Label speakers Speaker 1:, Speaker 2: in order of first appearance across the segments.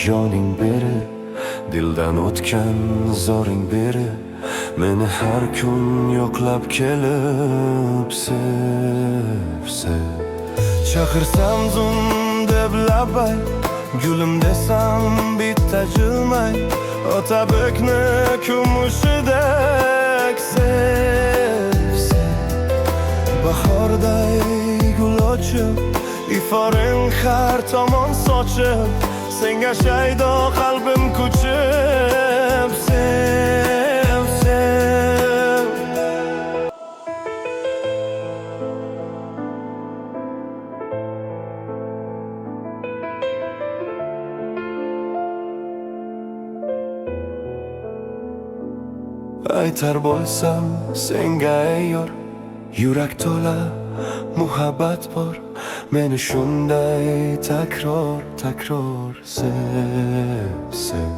Speaker 1: joning beri, dildan o'tgan zoring beri, meni har kun yo'qlab kelib sev. Chaqirsam zum deb labay, gulim desam bitta jilmay, o'tabekni kumushidek sev. Bahorday gul ochib, iforing har tomon sochib, senga shaydo qalbim ko'chib sev. Aytar bo'lsam senga ayyor, yurak to'la muhabbat bor, meni shunday takror sev.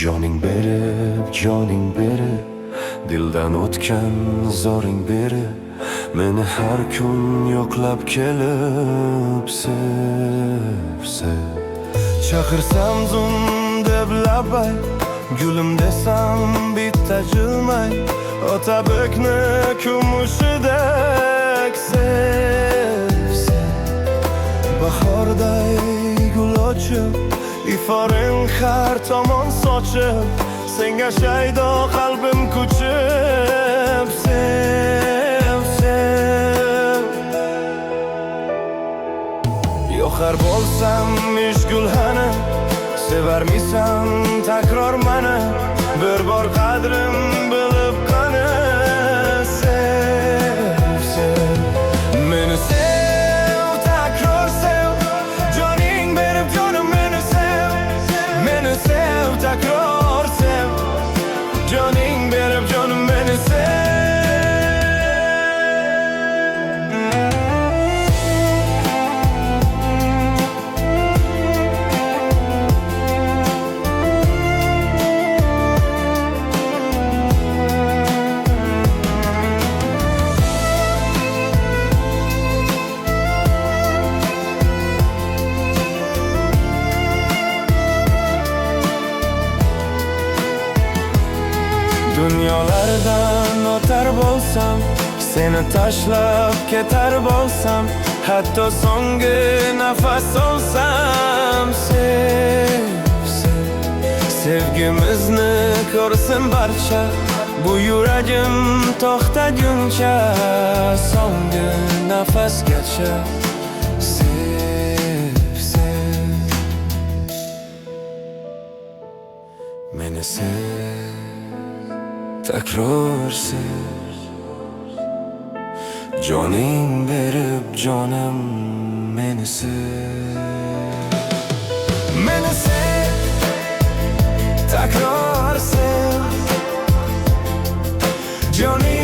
Speaker 1: Joning beri, dildan o'tgan zoring beri, meni har kun yo'qlab kelib sev. Chaqirsam zum deb labay, gulim desam bitta jilmay, o'tabekni kumushidek sev. Bahorday gul ochib, iforing har tomon sochib, senga shaydo qalbim ko'chib sev. Yo'qar bo'lsam ishgul hana, sevarmisan takror mani, bir bor qadrim bilib qani sev. Meni sev, takror sev, joning berib jonim meni sev. Meni sev, takror sev, joning berib jonim meni sev. Dunyolardan o'tar bo'lsam, seni tashlab ketar bo'lsam, hatto so'nggi nafas olsam sev. Sevgimizni ko'rsin barcha, bu yuragim to'xtaguncha, so'nggi nafasgacha sev. Meni sev, takror sev, joning berib jonim meni sev. Meni sev, takror sev, joning